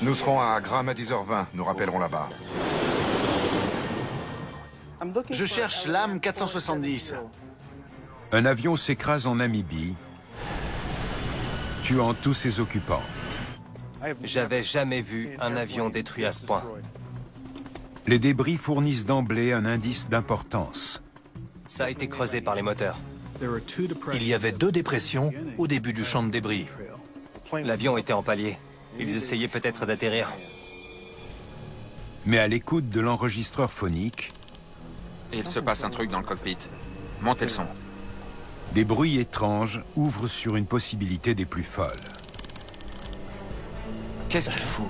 Nous serons à Agram à 10h20, nous rappellerons là-bas. Je cherche l'âme 470. Un avion s'écrase en Namibie, tuant tous ses occupants. J'avais jamais vu un avion détruit à ce point. Les débris fournissent d'emblée un indice d'importance. Ça a été creusé par les moteurs. Il y avait 2 dépressions au début du champ de débris. L'avion était en palier. Ils essayaient peut-être d'atterrir. Mais à l'écoute de l'enregistreur phonique, Il se passe un truc dans le cockpit. Montez le son. des bruits étranges ouvrent sur une possibilité des plus folles. Qu'est-ce qu'il fout?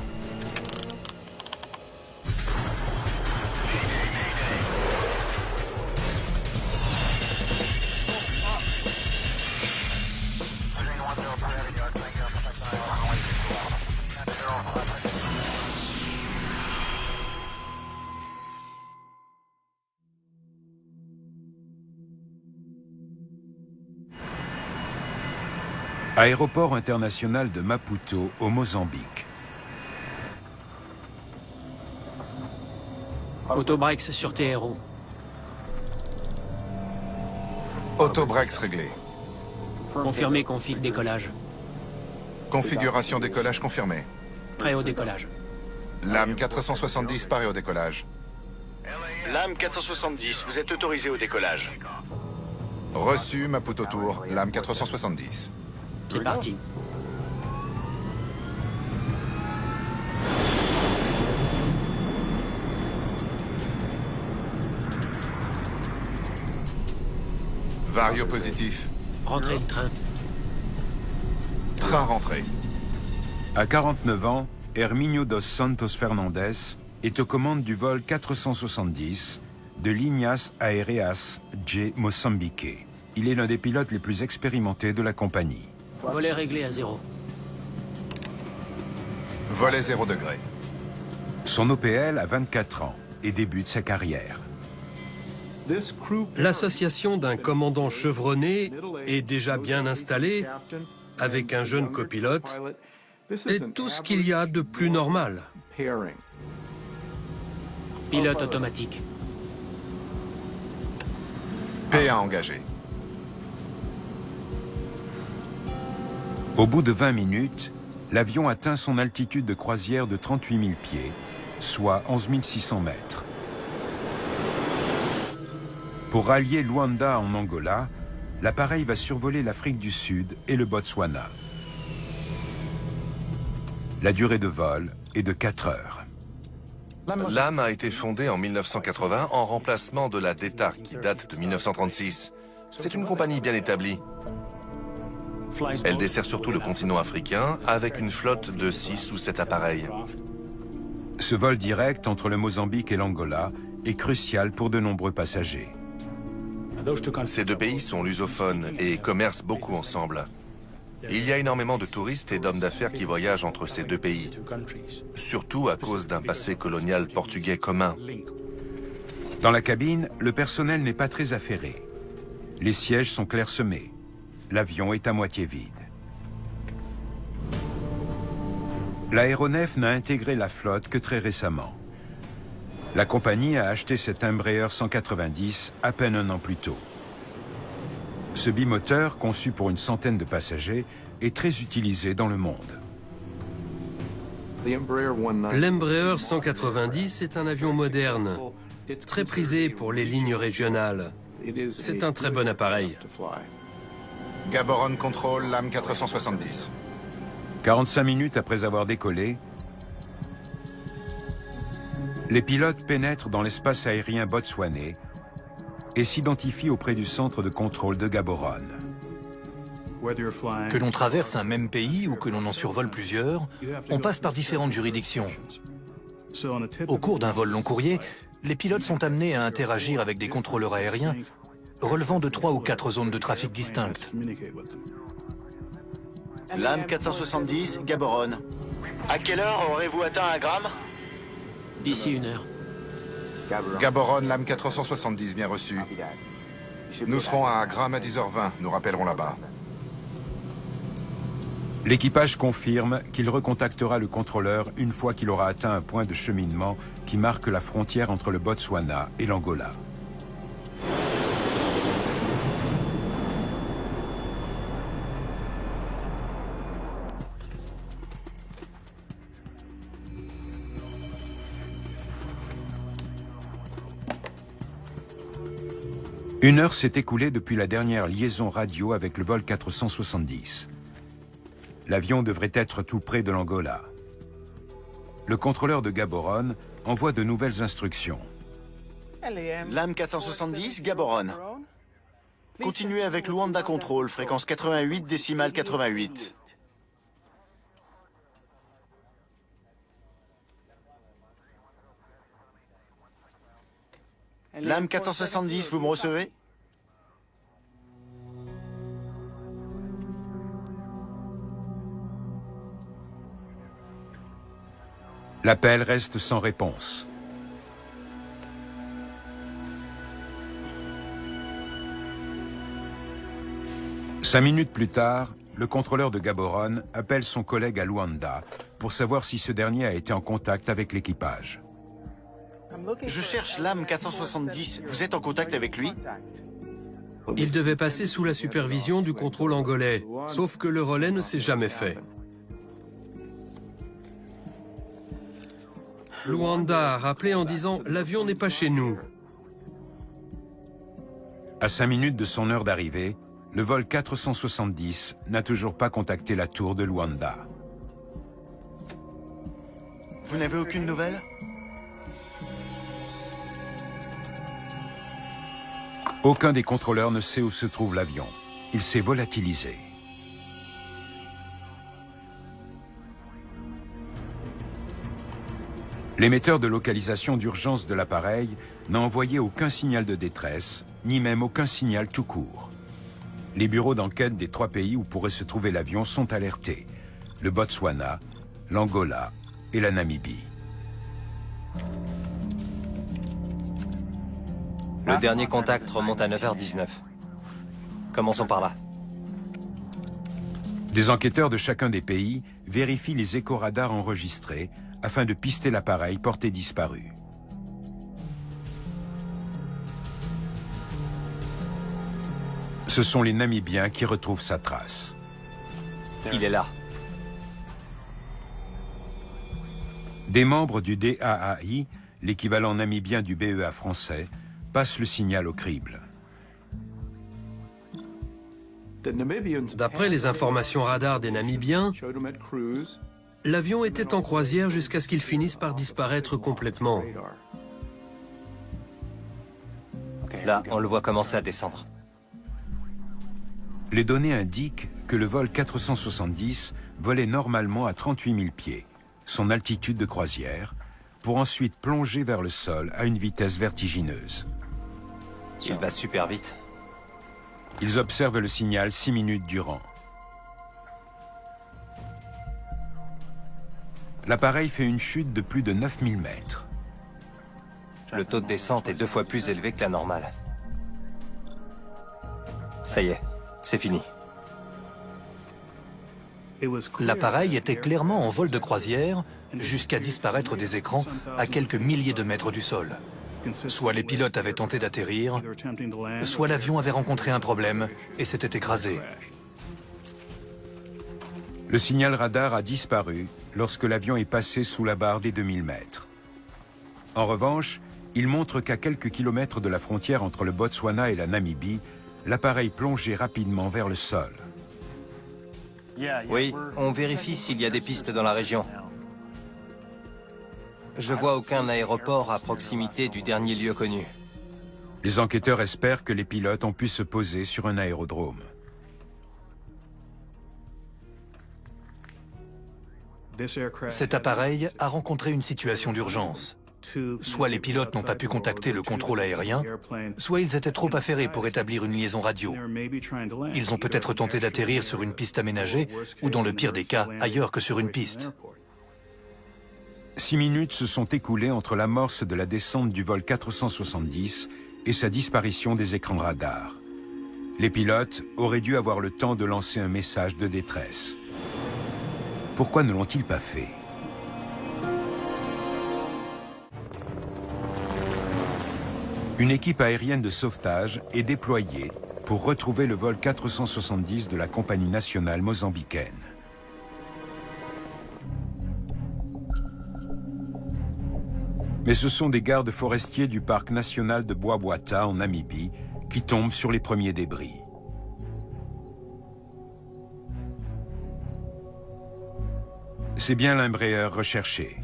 Aéroport international de Maputo, au Mozambique. Autobreaks sur TRO. Autobreaks réglé. Confirmé config décollage. Configuration décollage confirmée. Prêt au décollage. Lame 470 paré au décollage. L'âme 470, vous êtes autorisé au décollage. Reçu, Maputo Tour, Lame 470. C'est parti. Vario positif. Rentrée de train. Train rentré. À 49 ans, Herminio dos Santos Fernandes est aux commandes du vol 470 de Linhas Aéreas J Moçambique. Il est l'un des pilotes les plus expérimentés de la compagnie. Volet réglé à 0. Volet 0 degré. Son OPL a 24 ans et débute sa carrière. L'association d'un commandant chevronné est déjà bien installée, avec un jeune copilote, est tout ce qu'il y a de plus normal. Pilote automatique. PA engagé. Au bout de 20 minutes, l'avion atteint son altitude de croisière de 38 000 pieds, soit 11 600 mètres. Pour rallier Luanda en Angola, l'appareil va survoler l'Afrique du Sud et le Botswana. La durée de vol est de 4 heures. L'âme a été fondée en 1980 en remplacement de la DETA qui date de 1936. C'est une compagnie bien établie. Elle dessert surtout le continent africain avec une flotte de 6 ou 7 appareils. Ce vol direct entre le Mozambique et l'Angola est crucial pour de nombreux passagers. Ces 2 pays sont lusophones et commercent beaucoup ensemble. Il y a énormément de touristes et d'hommes d'affaires qui voyagent entre ces 2 pays, surtout à cause d'un passé colonial portugais commun. Dans la cabine, le personnel n'est pas très affairé. Les sièges sont clairsemés. L'avion est à moitié vide. L'aéronef n'a intégré la flotte que très récemment. La compagnie a acheté cet Embraer 190 à peine un an plus tôt. Ce bimoteur, conçu pour une centaine de passagers, est très utilisé dans le monde. L'Embraer 190 est un avion moderne, très prisé pour les lignes régionales. C'est un très bon appareil. Gaborone Control, Lame 470. 45 minutes après avoir décollé, les pilotes pénètrent dans l'espace aérien botswanais et s'identifient auprès du centre de contrôle de Gaborone. Que l'on traverse un même pays ou que l'on en survole plusieurs, on passe par différentes juridictions. Au cours d'un vol long courrier, les pilotes sont amenés à interagir avec des contrôleurs aériens relevant de 3 ou 4 zones de trafic distinctes. L'âme 470, Gaborone. À quelle heure aurez-vous atteint Agram? D'ici 1 heure. Gaborone, Lame 470, bien reçu. Nous serons à Agram à 10h20, nous rappellerons là-bas. L'équipage confirme qu'il recontactera le contrôleur une fois qu'il aura atteint un point de cheminement qui marque la frontière entre le Botswana et l'Angola. Une heure s'est écoulée depuis la dernière liaison radio avec le vol 470. L'avion devrait être tout près de l'Angola. Le contrôleur de Gaborone envoie de nouvelles instructions. Lame 470, Gaborone. Continuez avec Luanda Control, fréquence 88 décimale 88. Lame 470, vous me recevez? L'appel reste sans réponse. Cinq minutes plus tard, le contrôleur de Gaborone appelle son collègue à Luanda pour savoir si ce dernier a été en contact avec l'équipage. Je cherche Lame 470. Vous êtes en contact avec lui? Il devait passer sous la supervision du contrôle angolais, sauf que le relais ne s'est jamais fait. Luanda a rappelé en disant « L'avion n'est pas chez nous ». À 5 minutes de son heure d'arrivée, le vol 470 n'a toujours pas contacté la tour de Luanda. Vous n'avez aucune nouvelle? Aucun des contrôleurs ne sait où se trouve l'avion. Il s'est volatilisé. L'émetteur de localisation d'urgence de l'appareil n'a envoyé aucun signal de détresse, ni même aucun signal tout court. Les bureaux d'enquête des 3 pays où pourrait se trouver l'avion sont alertés: le Botswana, l'Angola et la Namibie. Le dernier contact remonte à 9h19. Commençons par là. Des enquêteurs de chacun des pays vérifient les écho-radars enregistrés afin de pister l'appareil porté disparu. Ce sont les Namibiens qui retrouvent sa trace. Il est là. Des membres du DAAI, l'équivalent namibien du BEA français, passent le signal au crible. D'après les informations radars des Namibiens, l'avion était en croisière jusqu'à ce qu'il finisse par disparaître complètement. Là, on le voit commencer à descendre. Les données indiquent que le vol 470 volait normalement à 38 000 pieds, son altitude de croisière, pour ensuite plonger vers le sol à une vitesse vertigineuse. Il va super vite. Ils observent le signal 6 minutes durant. L'appareil fait une chute de plus de 9000 mètres. Le taux de descente est 2 fois plus élevé que la normale. Ça y est, c'est fini. L'appareil était clairement en vol de croisière jusqu'à disparaître des écrans à quelques milliers de mètres du sol. Soit les pilotes avaient tenté d'atterrir, soit l'avion avait rencontré un problème et s'était écrasé. Le signal radar a disparu lorsque l'avion est passé sous la barre des 2000 mètres. En revanche, il montre qu'à quelques kilomètres de la frontière entre le Botswana et la Namibie, l'appareil plongeait rapidement vers le sol. Oui, on vérifie s'il y a des pistes dans la région. Je vois aucun aéroport à proximité du dernier lieu connu. Les enquêteurs espèrent que les pilotes ont pu se poser sur un aérodrome. Cet appareil a rencontré une situation d'urgence. Soit les pilotes n'ont pas pu contacter le contrôle aérien, soit ils étaient trop affairés pour établir une liaison radio. Ils ont peut-être tenté d'atterrir sur une piste aménagée, ou dans le pire des cas, ailleurs que sur une piste. 6 minutes se sont écoulées entre l'amorce de la descente du vol 470 et sa disparition des écrans radars. Les pilotes auraient dû avoir le temps de lancer un message de détresse. Pourquoi ne l'ont-ils pas fait? Une équipe aérienne de sauvetage est déployée pour retrouver le vol 470 de la compagnie nationale mozambicaine. Mais ce sont des gardes forestiers du parc national de Boa-Boata en Namibie qui tombent sur les premiers débris. C'est bien l'embrayeur recherché.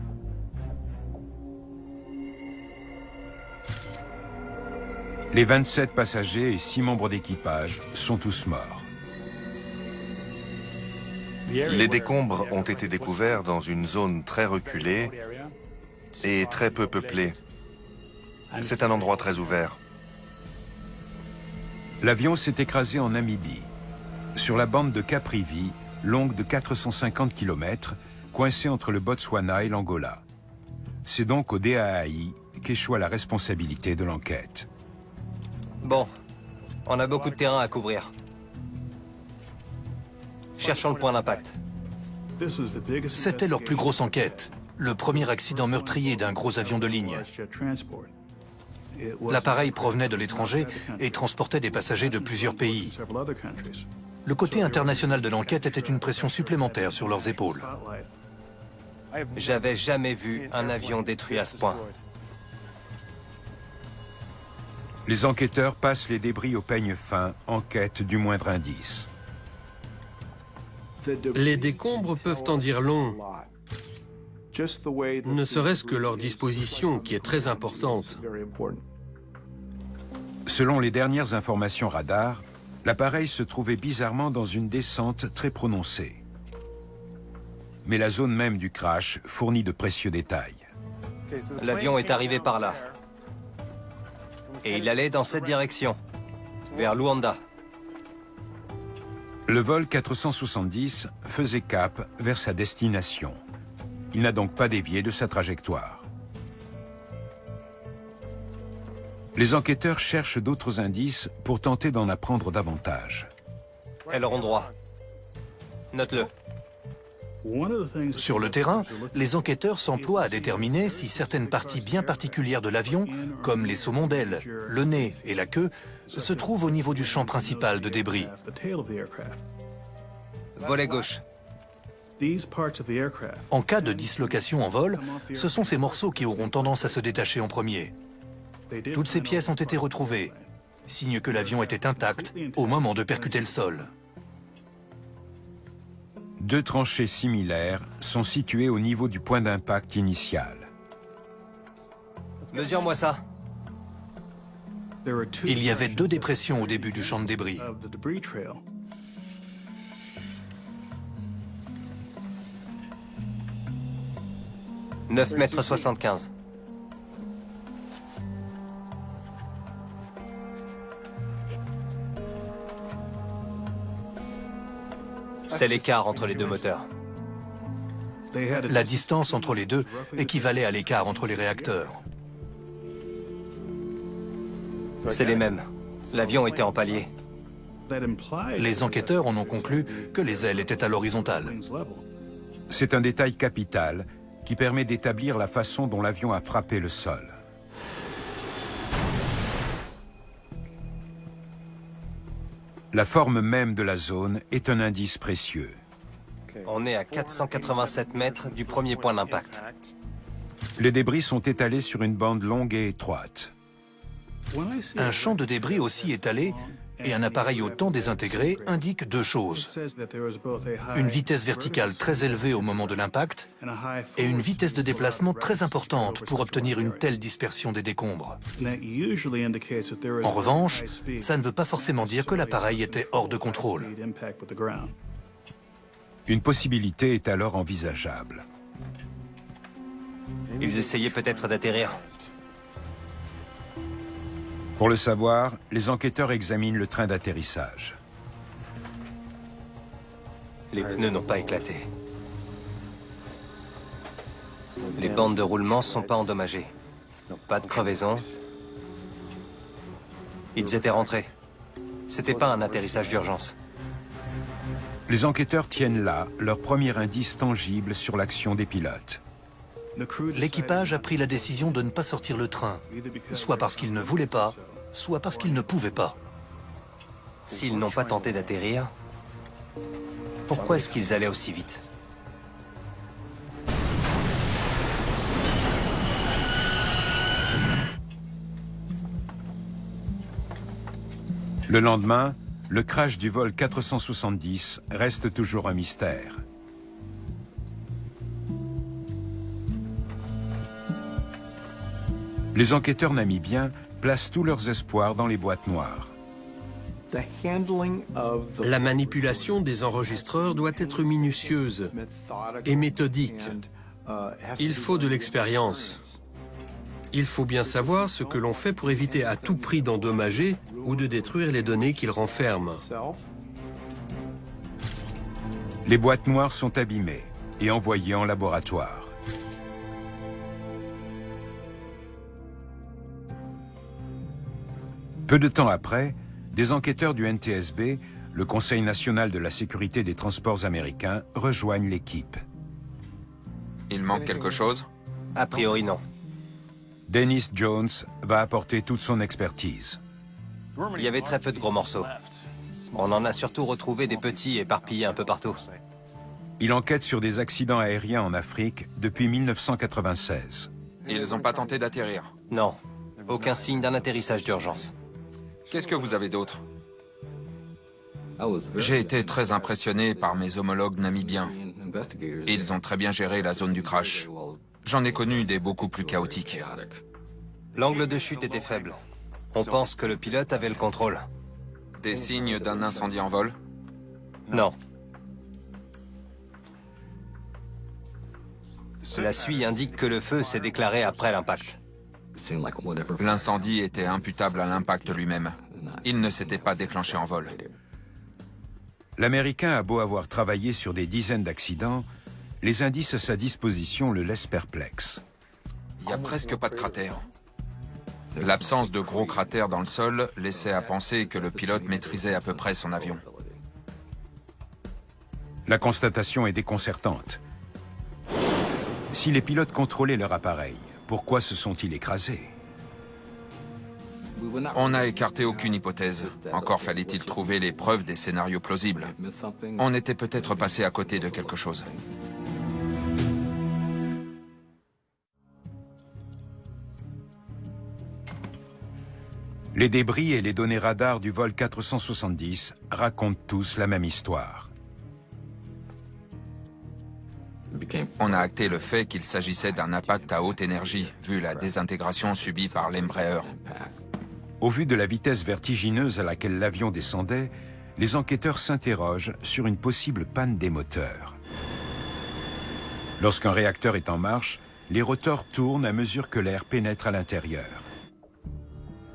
Les 27 passagers et 6 membres d'équipage sont tous morts. Les décombres ont été découverts dans une zone très reculée et très peu peuplée. C'est un endroit très ouvert. L'avion s'est écrasé en Namibie, sur la bande de Caprivi, longue de 450 km, coincée entre le Botswana et l'Angola. C'est donc au DAAI qu'échoua la responsabilité de l'enquête. Bon, on a beaucoup de terrain à couvrir. Cherchons le point d'impact. C'était leur plus grosse enquête. Le premier accident meurtrier d'un gros avion de ligne. L'appareil provenait de l'étranger et transportait des passagers de plusieurs pays. Le côté international de l'enquête était une pression supplémentaire sur leurs épaules. J'avais jamais vu un avion détruit à ce point. Les enquêteurs passent les débris au peigne fin en quête du moindre indice. Les décombres peuvent en dire long, ne serait-ce que leur disposition, qui est très importante. Selon les dernières informations radar, l'appareil se trouvait bizarrement dans une descente très prononcée. Mais la zone même du crash fournit de précieux détails. L'avion est arrivé par là. Et il allait dans cette direction, vers Luanda. Le vol 470 faisait cap vers sa destination. Il n'a donc pas dévié de sa trajectoire. Les enquêteurs cherchent d'autres indices pour tenter d'en apprendre davantage. Aileron droit. Note-le. Sur le terrain, les enquêteurs s'emploient à déterminer si certaines parties bien particulières de l'avion, comme les saumons d'ailes, le nez et la queue, se trouvent au niveau du champ principal de débris. Volet gauche. En cas de dislocation en vol, ce sont ces morceaux qui auront tendance à se détacher en premier. Toutes ces pièces ont été retrouvées, signe que l'avion était intact au moment de percuter le sol. 2 tranchées similaires sont situées au niveau du point d'impact initial. Mesure-moi ça. Il y avait 2 dépressions au début du champ de débris. « 9,75 m. C'est l'écart entre les deux moteurs. La distance entre les deux équivalait à l'écart entre les réacteurs. C'est les mêmes. L'avion était en palier. Les enquêteurs en ont conclu que les ailes étaient à l'horizontale. C'est un détail capital qui permet d'établir la façon dont l'avion a frappé le sol. La forme même de la zone est un indice précieux. On est à 487 mètres du premier point d'impact. Les débris sont étalés sur une bande longue et étroite. Un champ de débris aussi étalé et un appareil autant désintégré indiquent 2 choses. Une vitesse verticale très élevée au moment de l'impact et une vitesse de déplacement très importante pour obtenir une telle dispersion des décombres. En revanche, ça ne veut pas forcément dire que l'appareil était hors de contrôle. Une possibilité est alors envisageable. Ils essayaient peut-être d'atterrir. Pour le savoir, les enquêteurs examinent le train d'atterrissage. Les pneus n'ont pas éclaté. Les bandes de roulement ne sont pas endommagées. Pas de crevaison. Ils étaient rentrés. C'était pas un atterrissage d'urgence. Les enquêteurs tiennent là leur premier indice tangible sur l'action des pilotes. L'équipage a pris la décision de ne pas sortir le train, soit parce qu'ils ne voulaient pas, soit parce qu'ils ne pouvaient pas. S'ils n'ont pas tenté d'atterrir, pourquoi est-ce qu'ils allaient aussi vite? Le lendemain, le crash du vol 470 reste toujours un mystère. Les enquêteurs namibiens placent tous leurs espoirs dans les boîtes noires. La manipulation des enregistreurs doit être minutieuse et méthodique. Il faut de l'expérience. Il faut bien savoir ce que l'on fait pour éviter à tout prix d'endommager ou de détruire les données qu'ils renferment. Les boîtes noires sont abîmées et envoyées en laboratoire. Peu de temps après, des enquêteurs du NTSB, le Conseil national de la sécurité des transports américains, rejoignent l'équipe. Il manque quelque chose? A priori, non. Dennis Jones va apporter toute son expertise. Il y avait très peu de gros morceaux. On en a surtout retrouvé des petits éparpillés un peu partout. Il enquête sur des accidents aériens en Afrique depuis 1996. Ils n'ont pas tenté d'atterrir. Non, aucun signe d'un atterrissage d'urgence. Qu'est-ce que vous avez d'autre? J'ai été très impressionné par mes homologues namibiens. Ils ont très bien géré la zone du crash. J'en ai connu des beaucoup plus chaotiques. L'angle de chute était faible. On pense que le pilote avait le contrôle. Des signes d'un incendie en vol? Non. La suie indique que le feu s'est déclaré après l'impact. L'incendie était imputable à l'impact lui-même. Il ne s'était pas déclenché en vol. L'Américain a beau avoir travaillé sur des dizaines d'accidents, les indices à sa disposition le laissent perplexe. Il n'y a presque pas de cratère. L'absence de gros cratères dans le sol laissait à penser que le pilote maîtrisait à peu près son avion. La constatation est déconcertante. Si les pilotes contrôlaient leur appareil, pourquoi se sont-ils écrasés? On n'a écarté aucune hypothèse. Encore fallait-il trouver les preuves des scénarios plausibles. On était peut-être passé à côté de quelque chose. Les débris et les données radars du vol 470 racontent tous la même histoire. On a acté le fait qu'il s'agissait d'un impact à haute énergie, vu la désintégration subie par l'Embraer. Au vu de la vitesse vertigineuse à laquelle l'avion descendait, les enquêteurs s'interrogent sur une possible panne des moteurs. Lorsqu'un réacteur est en marche, les rotors tournent à mesure que l'air pénètre à l'intérieur.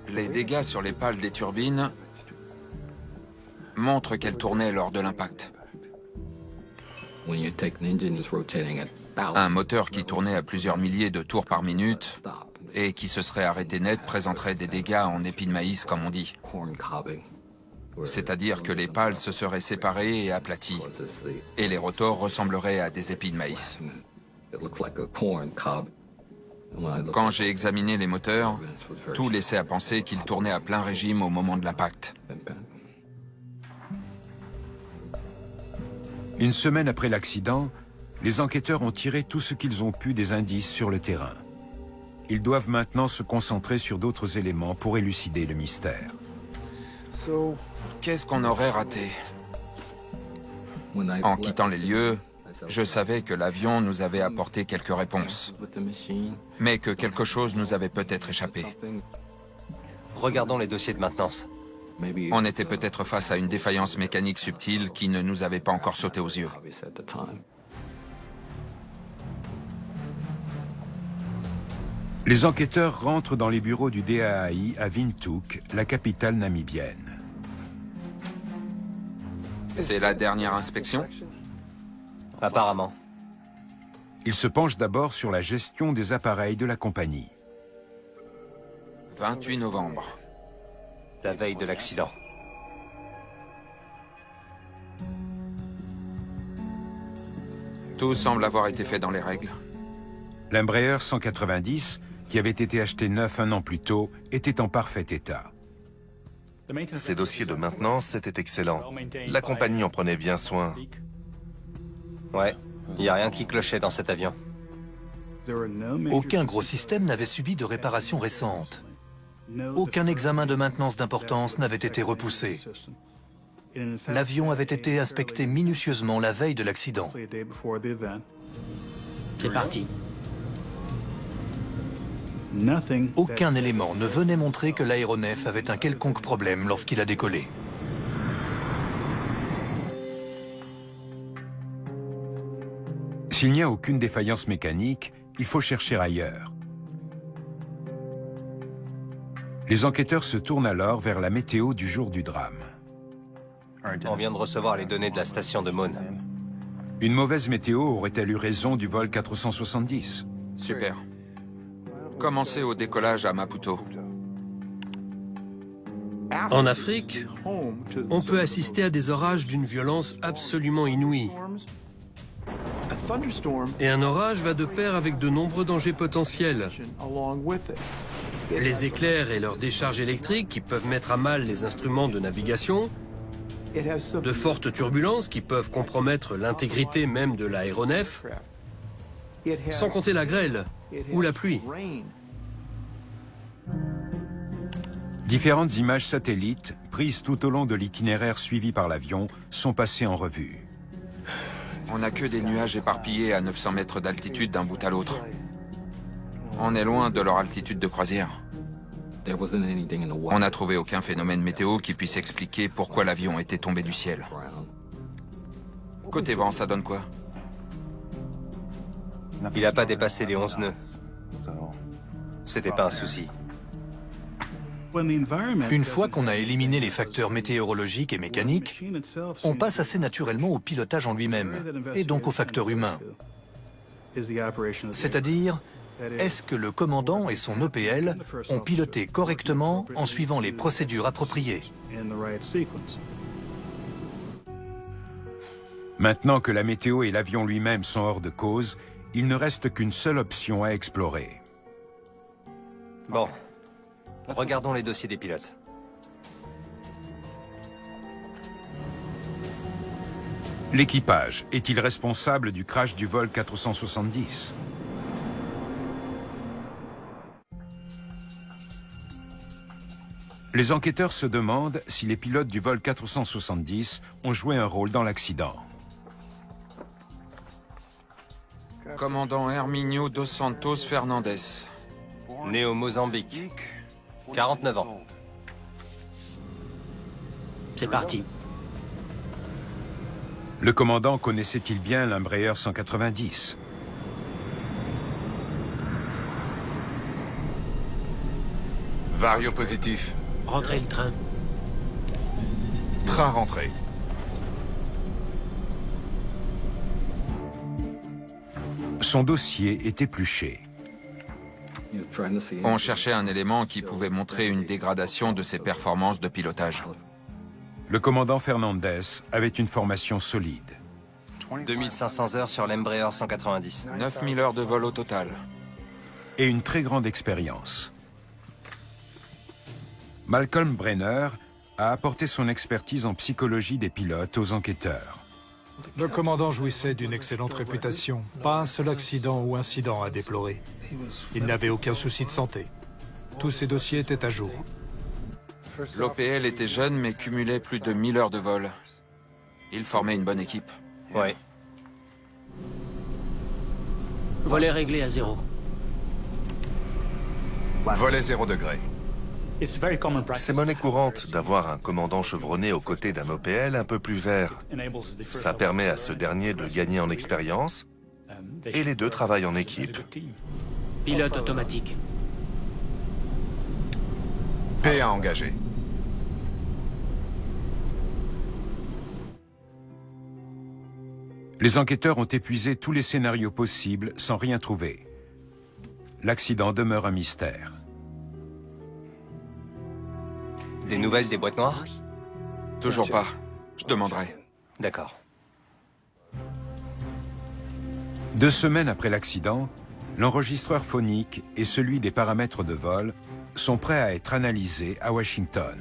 Les dégâts sur les pales des turbines montrent qu'elles tournaient lors de l'impact. Un moteur qui tournait à plusieurs milliers de tours par minute et qui se serait arrêté net présenterait des dégâts en épis de maïs, comme on dit. C'est-à-dire que les pales se seraient séparées et aplaties, et les rotors ressembleraient à des épis de maïs. Quand j'ai examiné les moteurs, tout laissait à penser qu'ils tournaient à plein régime au moment de l'impact. Une semaine après l'accident, les enquêteurs ont tiré tout ce qu'ils ont pu des indices sur le terrain. Ils doivent maintenant se concentrer sur d'autres éléments pour élucider le mystère. Qu'est-ce qu'on aurait raté? En quittant les lieux, je savais que l'avion nous avait apporté quelques réponses, mais que quelque chose nous avait peut-être échappé. Regardons les dossiers de maintenance. On était peut-être face à une défaillance mécanique subtile qui ne nous avait pas encore sauté aux yeux. Les enquêteurs rentrent dans les bureaux du DAAI à Windhoek, la capitale namibienne. C'est la dernière inspection? Apparemment. Ils se penchent d'abord sur la gestion des appareils de la compagnie. 28 novembre. La veille de l'accident. Tout semble avoir été fait dans les règles. L'Embraer 190, qui avait été acheté neuf un an plus tôt, était en parfait état. Ces dossiers de maintenance étaient excellents. La compagnie en prenait bien soin. Ouais, il n'y a rien qui clochait dans cet avion. Aucun gros système n'avait subi de réparations récentes. Aucun examen de maintenance d'importance n'avait été repoussé. L'avion avait été inspecté minutieusement la veille de l'accident. C'est parti. Aucun élément ne venait montrer que l'aéronef avait un quelconque problème lorsqu'il a décollé. S'il n'y a aucune défaillance mécanique, il faut chercher ailleurs. Les enquêteurs se tournent alors vers la météo du jour du drame. On vient de recevoir les données de la station de Maune. Une mauvaise météo aurait-elle eu raison du vol 470? Super. Commencez au décollage à Maputo. En Afrique, on peut assister à des orages d'une violence absolument inouïe. Et un orage va de pair avec de nombreux dangers potentiels. Les éclairs et leurs décharges électriques qui peuvent mettre à mal les instruments de navigation, de fortes turbulences qui peuvent compromettre l'intégrité même de l'aéronef, sans compter la grêle ou la pluie. Différentes images satellites, prises tout au long de l'itinéraire suivi par l'avion, sont passées en revue. On n'a que des nuages éparpillés à 900 mètres d'altitude d'un bout à l'autre. On est loin de leur altitude de croisière. On n'a trouvé aucun phénomène météo qui puisse expliquer pourquoi l'avion était tombé du ciel. Côté vent, ça donne quoi? Il n'a pas dépassé les 11 nœuds. C'était pas un souci. Une fois qu'on a éliminé les facteurs météorologiques et mécaniques, on passe assez naturellement au pilotage en lui-même, et donc aux facteurs humains. C'est-à-dire, est-ce que le commandant et son OPL ont piloté correctement en suivant les procédures appropriées? Maintenant que la météo et l'avion lui-même sont hors de cause, il ne reste qu'une seule option à explorer. Bon, regardons les dossiers des pilotes. L'équipage est-il responsable du crash du vol 470? Les enquêteurs se demandent si les pilotes du vol 470 ont joué un rôle dans l'accident. Commandant Herminio dos Santos Fernandes. Né au Mozambique. 49 ans. C'est parti. Le commandant connaissait-il bien l'Embraer 190? Vario positif. Rentrez le train. Train rentré. Son dossier est épluché. On cherchait un élément qui pouvait montrer une dégradation de ses performances de pilotage. Le commandant Fernandez avait une formation solide. 2500 heures sur l'Embraer 190. 9000 heures de vol au total. Et une très grande expérience. Malcolm Brenner a apporté son expertise en psychologie des pilotes aux enquêteurs. Le commandant jouissait d'une excellente réputation. Pas un seul accident ou incident à déplorer. Il n'avait aucun souci de santé. Tous ses dossiers étaient à jour. L'OPL était jeune mais cumulait plus de 1000 heures de vol. Il formait une bonne équipe. Ouais. Volet réglé à 0. Volet 0 degré. C'est monnaie courante d'avoir un commandant chevronné aux côtés d'un OPL un peu plus vert. Ça permet à ce dernier de gagner en expérience et les deux travaillent en équipe. Pilote automatique. PA engagé. Les enquêteurs ont épuisé tous les scénarios possibles sans rien trouver. L'accident demeure un mystère. Des nouvelles des boîtes noires? Toujours pas. Je demanderai. D'accord. 2 semaines après l'accident, l'enregistreur phonique et celui des paramètres de vol sont prêts à être analysés à Washington.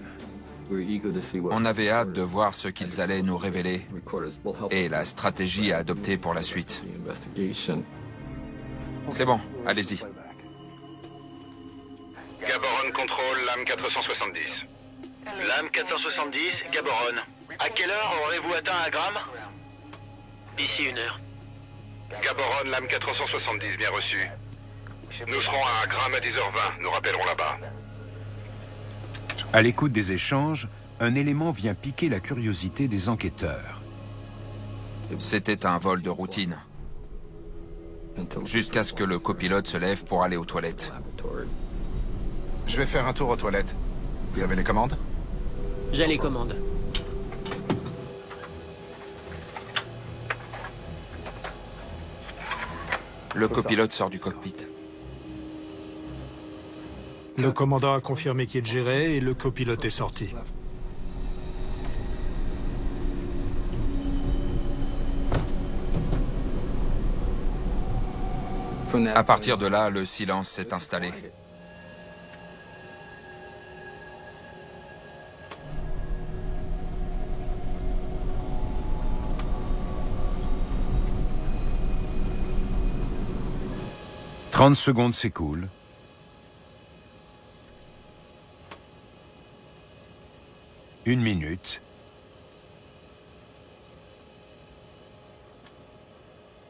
On avait hâte de voir ce qu'ils allaient nous révéler et la stratégie à adopter pour la suite. C'est bon, allez-y. Gaborone contrôle, lame 470. Lame 470, Gaborone. À quelle heure aurez-vous atteint Agram? D'ici 1 heure. Gaborone, lame 470, bien reçu. Nous serons à Agram à 10h20, nous rappellerons là-bas. À l'écoute des échanges, un élément vient piquer la curiosité des enquêteurs. C'était un vol de routine. Jusqu'à ce que le copilote se lève pour aller aux toilettes. Je vais faire un tour aux toilettes. Vous avez les commandes? J'ai les commandes. Le copilote sort du cockpit. Le commandant a confirmé qu'il gérait et le copilote est sorti. À partir de là, le silence s'est installé. « 30 secondes s'écoulent. Une minute.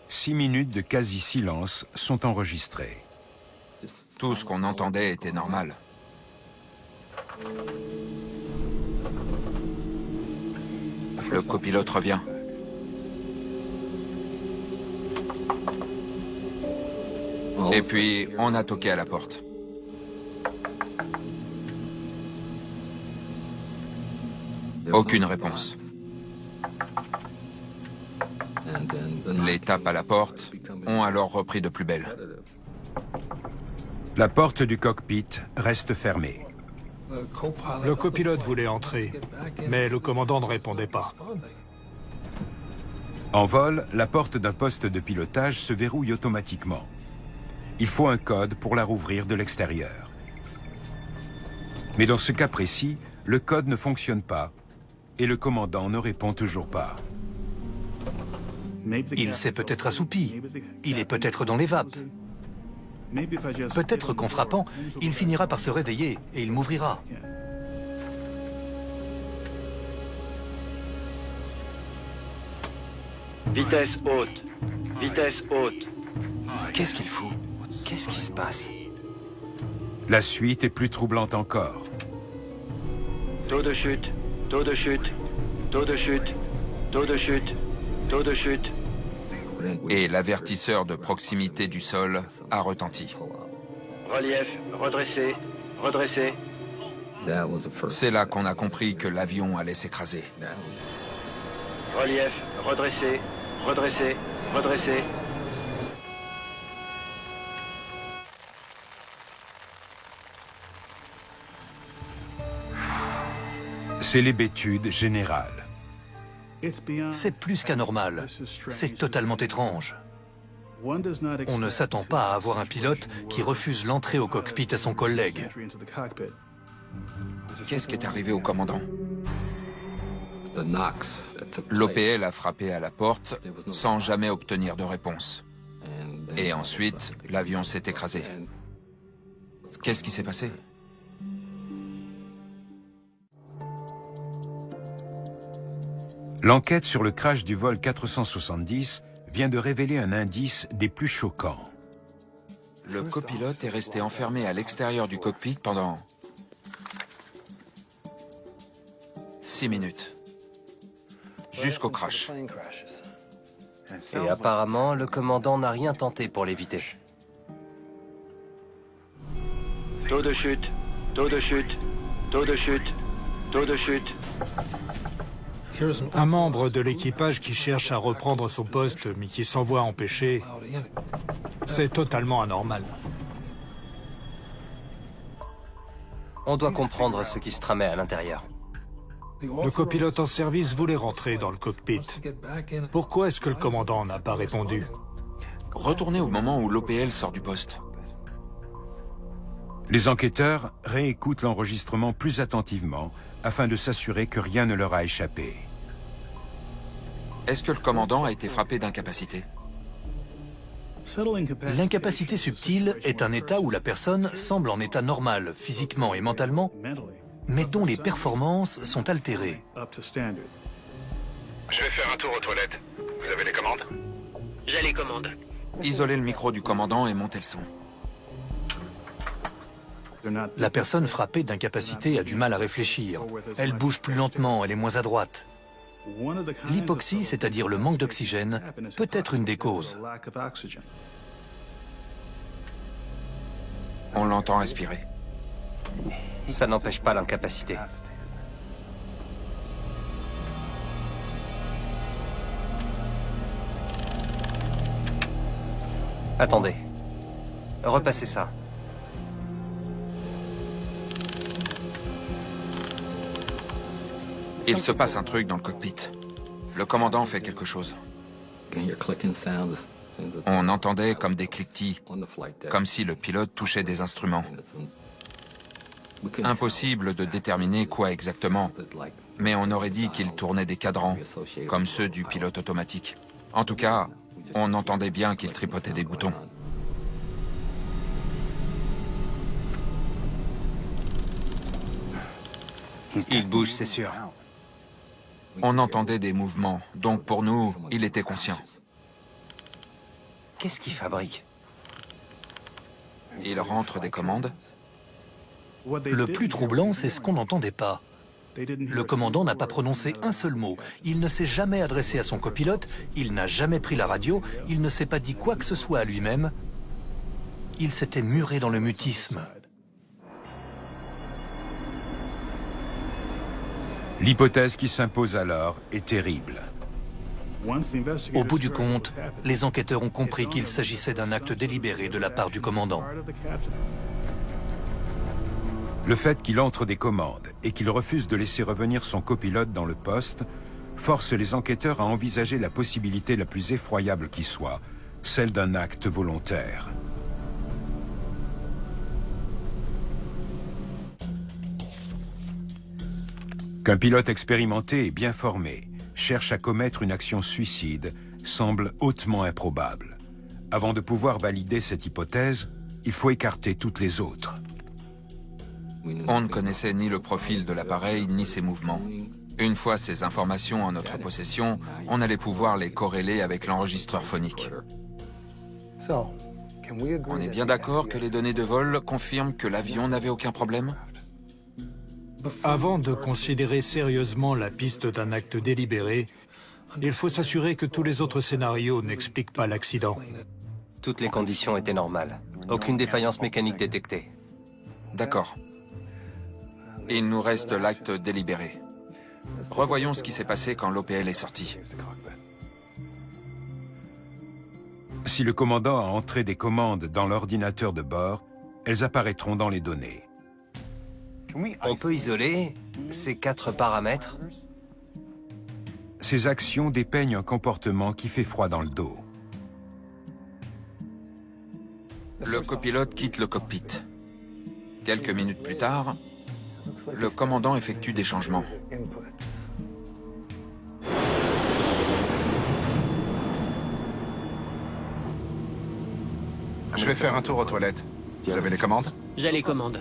6 minutes de quasi-silence sont enregistrées. Tout ce qu'on entendait était normal. Le copilote revient. Et puis, on a toqué à la porte. Aucune réponse. Les tapes à la porte ont alors repris de plus belle. La porte du cockpit reste fermée. Le copilote voulait entrer, mais le commandant ne répondait pas. En vol, la porte d'un poste de pilotage se verrouille automatiquement. Il faut un code pour la rouvrir de l'extérieur. Mais dans ce cas précis, le code ne fonctionne pas et le commandant ne répond toujours pas. Il s'est peut-être assoupi. Il est peut-être dans les vapes. Peut-être qu'en frappant, il finira par se réveiller et il m'ouvrira. Vitesse haute. Vitesse haute. Qu'est-ce qu'il fout? Qu'est-ce qui se passe? La suite est plus troublante encore. Taux de chute. Taux de chute. Taux de chute. Taux de chute. Taux de chute. Et l'avertisseur de proximité du sol a retenti. Relief. Redressé. Redressé. C'est là qu'on a compris que l'avion allait s'écraser. Relief. Redressé. Redressé. Redressé. C'est l'hébétude générale. C'est plus qu'anormal. C'est totalement étrange. On ne s'attend pas à avoir un pilote qui refuse l'entrée au cockpit à son collègue. Qu'est-ce qui est arrivé au commandant? L'OPL a frappé à la porte sans jamais obtenir de réponse. Et ensuite, l'avion s'est écrasé. Qu'est-ce qui s'est passé? L'enquête sur le crash du vol 470 vient de révéler un indice des plus choquants. Le copilote est resté enfermé à l'extérieur du cockpit pendant 6 minutes. Jusqu'au crash. Et apparemment, le commandant n'a rien tenté pour l'éviter. Taux de chute. Taux de chute. Taux de chute. Taux de chute. Un membre de l'équipage qui cherche à reprendre son poste mais qui s'en voit empêché, c'est totalement anormal. On doit comprendre ce qui se tramait à l'intérieur. Le copilote en service voulait rentrer dans le cockpit. Pourquoi est-ce que le commandant n'a pas répondu? Retournez au moment où l'OPL sort du poste. Les enquêteurs réécoutent l'enregistrement plus attentivement afin de s'assurer que rien ne leur a échappé. Est-ce que le commandant a été frappé d'incapacité? L'incapacité subtile est un état où la personne semble en état normal, physiquement et mentalement, mais dont les performances sont altérées. Je vais faire un tour aux toilettes. Vous avez les commandes? J'ai les commandes. Isolez le micro du commandant et montez le son. La personne frappée d'incapacité a du mal à réfléchir. Elle bouge plus lentement, elle est moins adroite. L'hypoxie, c'est-à-dire le manque d'oxygène, peut être une des causes. On l'entend respirer. Ça n'empêche pas l'incapacité. Attendez. Repassez ça. Il se passe un truc dans le cockpit. Le commandant fait quelque chose. On entendait comme des cliquetis, comme si le pilote touchait des instruments. Impossible de déterminer quoi exactement, mais on aurait dit qu'il tournait des cadrans, comme ceux du pilote automatique. En tout cas, on entendait bien qu'il tripotait des boutons. Il bouge, c'est sûr. On entendait des mouvements, donc pour nous, il était conscient. Qu'est-ce qu'il fabrique? Il rentre des commandes. Le plus troublant, c'est ce qu'on n'entendait pas. Le commandant n'a pas prononcé un seul mot. Il ne s'est jamais adressé à son copilote, il n'a jamais pris la radio, il ne s'est pas dit quoi que ce soit à lui-même. Il s'était muré dans le mutisme. L'hypothèse qui s'impose alors est terrible. Au bout du compte, les enquêteurs ont compris qu'il s'agissait d'un acte délibéré de la part du commandant. Le fait qu'il entre des commandes et qu'il refuse de laisser revenir son copilote dans le poste force les enquêteurs à envisager la possibilité la plus effroyable qui soit, celle d'un acte volontaire. Qu'un pilote expérimenté et bien formé cherche à commettre une action suicide semble hautement improbable. Avant de pouvoir valider cette hypothèse, il faut écarter toutes les autres. On ne connaissait ni le profil de l'appareil, ni ses mouvements. Une fois ces informations en notre possession, on allait pouvoir les corréler avec l'enregistreur phonique. On est bien d'accord que les données de vol confirment que l'avion n'avait aucun problème? Avant de considérer sérieusement la piste d'un acte délibéré, il faut s'assurer que tous les autres scénarios n'expliquent pas l'accident. Toutes les conditions étaient normales. Aucune défaillance mécanique détectée. D'accord. Il nous reste l'acte délibéré. Revoyons ce qui s'est passé quand l'OPL est sorti. Si le commandant a entré des commandes dans l'ordinateur de bord, elles apparaîtront dans les données. On peut isoler ces 4 paramètres? Ces actions dépeignent un comportement qui fait froid dans le dos. Le copilote quitte le cockpit. Quelques minutes plus tard, le commandant effectue des changements. Je vais faire un tour aux toilettes. Vous avez les commandes? J'ai les commandes.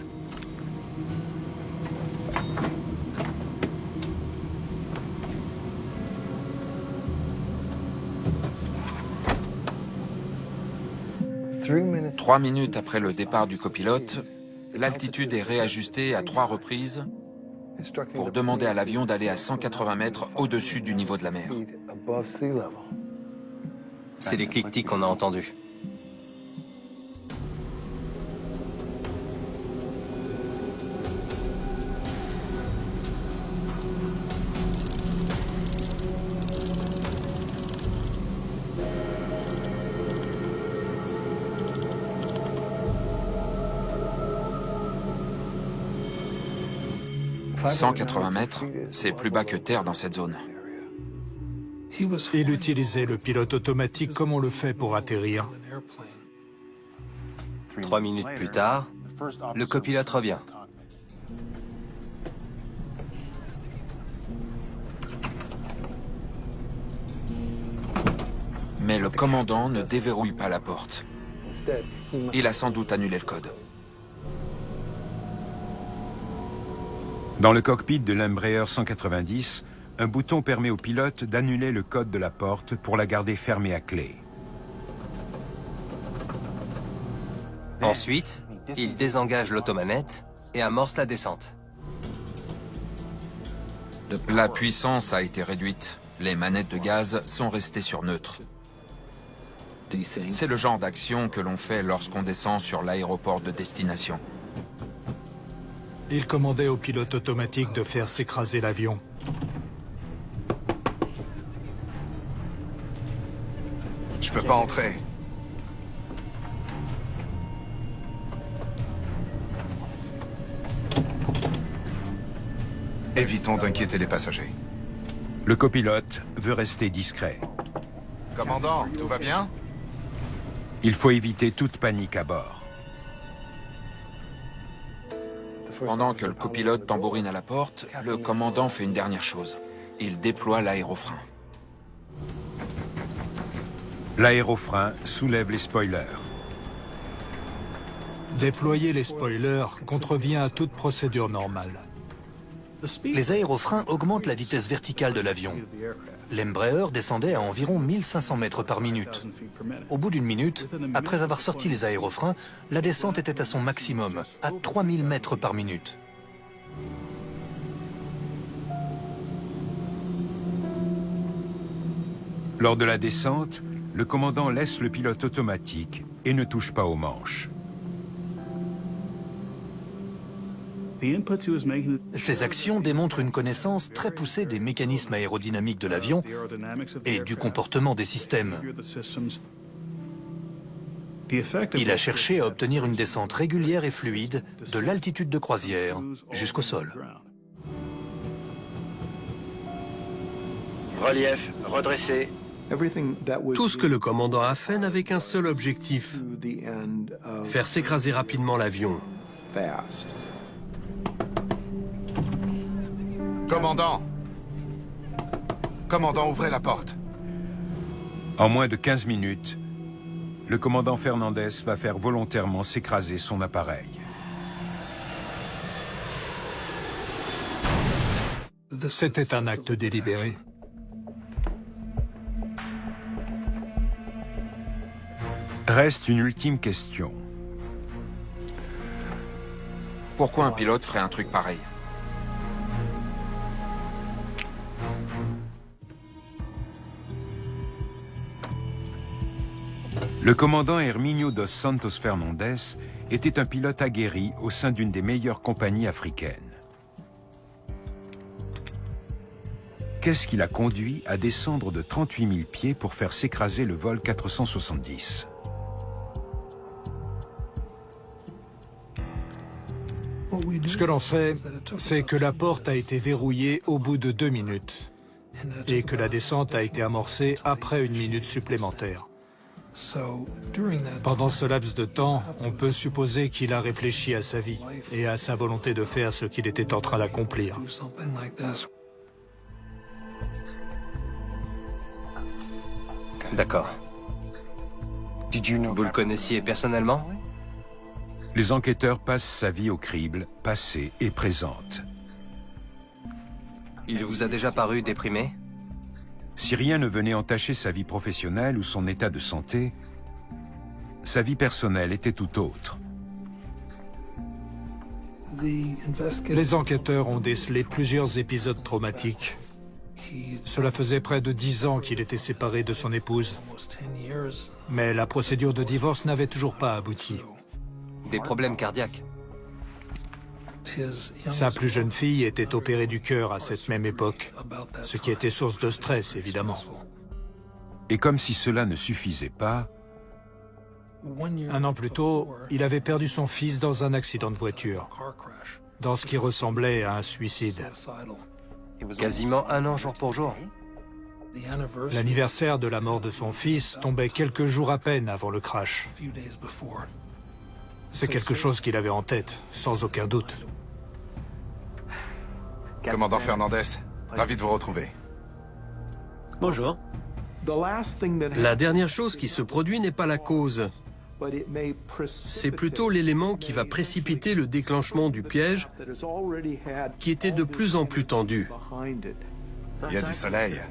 Trois minutes après le départ du copilote, l'altitude est réajustée à 3 reprises pour demander à l'avion d'aller à 180 mètres au-dessus du niveau de la mer. C'est les cliquetis qu'on a entendus. « 180 mètres, c'est plus bas que terre dans cette zone. » Il utilisait le pilote automatique comme on le fait pour atterrir. 3 minutes plus tard, le copilote revient. Mais le commandant ne déverrouille pas la porte. Il a sans doute annulé le code. Dans le cockpit de l'Embraer 190, un bouton permet au pilote d'annuler le code de la porte pour la garder fermée à clé. Ensuite, il désengage l'automanette et amorce la descente. La puissance a été réduite. Les manettes de gaz sont restées sur neutre. C'est le genre d'action que l'on fait lorsqu'on descend sur l'aéroport de destination. Il commandait au pilote automatique de faire s'écraser l'avion. Je peux pas entrer. Évitons d'inquiéter les passagers. Le copilote veut rester discret. Commandant, tout va bien? Il faut éviter toute panique à bord. Pendant que le copilote tambourine à la porte, le commandant fait une dernière chose. Il déploie l'aérofrein. L'aérofrein soulève les spoilers. Déployer les spoilers contrevient à toute procédure normale. Les aérofreins augmentent la vitesse verticale de l'avion. L'Embraer descendait à environ 1500 mètres par minute. Au bout d'une minute, après avoir sorti les aérofreins, la descente était à son maximum, à 3000 mètres par minute. Lors de la descente, le commandant laisse le pilote automatique et ne touche pas aux manches. Ces actions démontrent une connaissance très poussée des mécanismes aérodynamiques de l'avion et du comportement des systèmes. Il a cherché à obtenir une descente régulière et fluide de l'altitude de croisière jusqu'au sol. Relief redressé. Tout ce que le commandant a fait n'avait qu'un seul objectif, faire s'écraser rapidement l'avion. Commandant! Commandant, ouvrez la porte. En moins de 15 minutes, le commandant Fernandez va faire volontairement s'écraser son appareil. C'était un acte délibéré. Reste une ultime question. Pourquoi un pilote ferait un truc pareil? Le commandant Herminio dos Santos Fernandez était un pilote aguerri au sein d'une des meilleures compagnies africaines. Qu'est-ce qui l'a conduit à descendre de 38 000 pieds pour faire s'écraser le vol 470? Ce que l'on sait, c'est que la porte a été verrouillée au bout de 2 minutes et que la descente a été amorcée après 1 minute supplémentaire. Pendant ce laps de temps, on peut supposer qu'il a réfléchi à sa vie et à sa volonté de faire ce qu'il était en train d'accomplir. D'accord. Vous le connaissiez personnellement? Les enquêteurs passent sa vie au crible, passée et présente. Il vous a déjà paru déprimé? Si rien ne venait entacher sa vie professionnelle ou son état de santé, sa vie personnelle était tout autre. Les enquêteurs ont décelé plusieurs épisodes traumatiques. Cela faisait près de 10 ans qu'il était séparé de son épouse. Mais la procédure de divorce n'avait toujours pas abouti. Des problèmes cardiaques? Sa plus jeune fille était opérée du cœur à cette même époque, ce qui était source de stress, évidemment. Et comme si cela ne suffisait pas, 1 an plus tôt, il avait perdu son fils dans un accident de voiture, dans ce qui ressemblait à un suicide. Quasiment 1 an jour pour jour? L'anniversaire de la mort de son fils tombait quelques jours à peine avant le crash. C'est quelque chose qu'il avait en tête, sans aucun doute. Commandant Fernandez, ravi de vous retrouver. Bonjour. La dernière chose qui se produit n'est pas la cause. C'est plutôt l'élément qui va précipiter le déclenchement du piège qui était de plus en plus tendu. Il y a du soleil.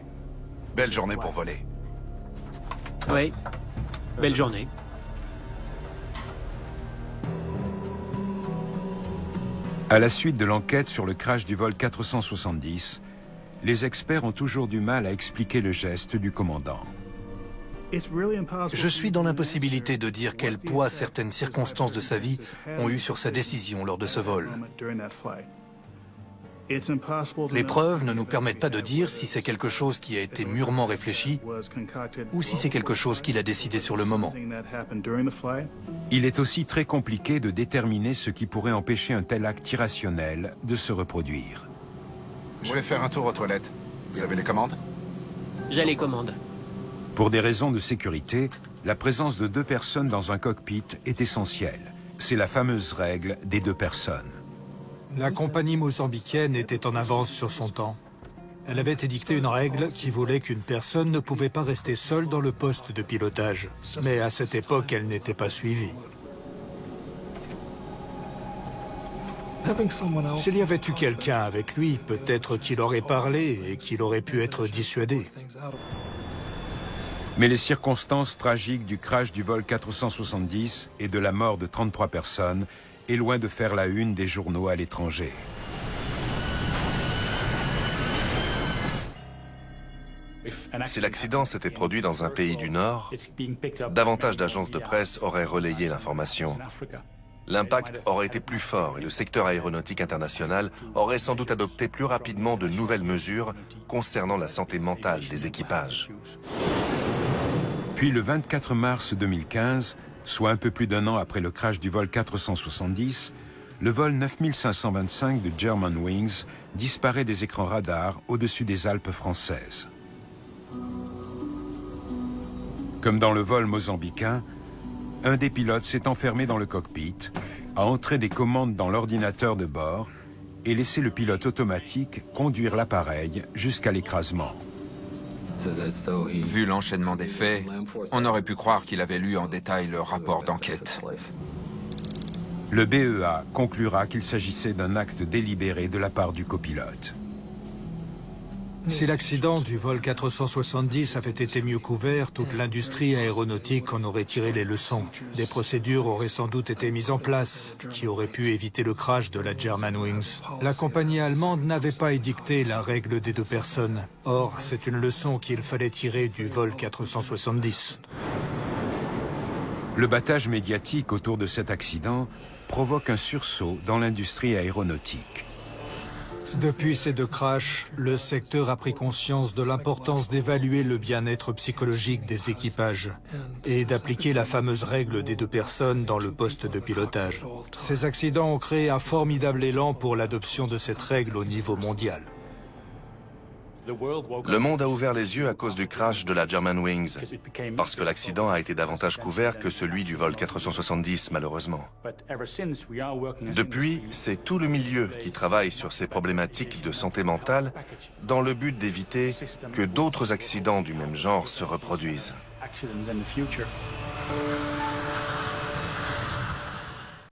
Belle journée pour voler. Oui, belle journée. À la suite de l'enquête sur le crash du vol 470, les experts ont toujours du mal à expliquer le geste du commandant. Je suis dans l'impossibilité de dire quel poids certaines circonstances de sa vie ont eu sur sa décision lors de ce vol. Les preuves ne nous permettent pas de dire si c'est quelque chose qui a été mûrement réfléchi ou si c'est quelque chose qu'il a décidé sur le moment. Il est aussi très compliqué de déterminer ce qui pourrait empêcher un tel acte irrationnel de se reproduire. Je vais faire un tour aux toilettes. Vous avez les commandes? J'ai les commandes. Pour des raisons de sécurité, la présence de 2 personnes dans un cockpit est essentielle. C'est la fameuse règle des 2 personnes. La compagnie mozambicaine était en avance sur son temps. Elle avait édicté une règle qui voulait qu'une personne ne pouvait pas rester seule dans le poste de pilotage. Mais à cette époque, elle n'était pas suivie. S'il y avait eu quelqu'un avec lui, peut-être qu'il aurait parlé et qu'il aurait pu être dissuadé. Mais les circonstances tragiques du crash du vol 470 et de la mort de 33 personnes est loin de faire la une des journaux à l'étranger. Si l'accident s'était produit dans un pays du Nord, davantage d'agences de presse auraient relayé l'information. L'impact aurait été plus fort et le secteur aéronautique international aurait sans doute adopté plus rapidement de nouvelles mesures concernant la santé mentale des équipages. Puis le 24 mars 2015, soit un peu plus d'1 an après le crash du vol 470, le vol 9525 de Germanwings disparaît des écrans radars au-dessus des Alpes françaises. Comme dans le vol mozambicain, un des pilotes s'est enfermé dans le cockpit, a entré des commandes dans l'ordinateur de bord et laissé le pilote automatique conduire l'appareil jusqu'à l'écrasement. Vu l'enchaînement des faits, on aurait pu croire qu'il avait lu en détail le rapport d'enquête. Le BEA conclura qu'il s'agissait d'un acte délibéré de la part du copilote. Si l'accident du vol 470 avait été mieux couvert, toute l'industrie aéronautique en aurait tiré les leçons. Des procédures auraient sans doute été mises en place, qui auraient pu éviter le crash de la Germanwings. La compagnie allemande n'avait pas édicté la règle des 2 personnes. Or, c'est une leçon qu'il fallait tirer du vol 470. Le battage médiatique autour de cet accident provoque un sursaut dans l'industrie aéronautique. Depuis ces 2 crashs, le secteur a pris conscience de l'importance d'évaluer le bien-être psychologique des équipages et d'appliquer la fameuse règle des 2 personnes dans le poste de pilotage. Ces accidents ont créé un formidable élan pour l'adoption de cette règle au niveau mondial. Le monde a ouvert les yeux à cause du crash de la Germanwings, parce que l'accident a été davantage couvert que celui du vol 470, malheureusement. Depuis, c'est tout le milieu qui travaille sur ces problématiques de santé mentale dans le but d'éviter que d'autres accidents du même genre se reproduisent.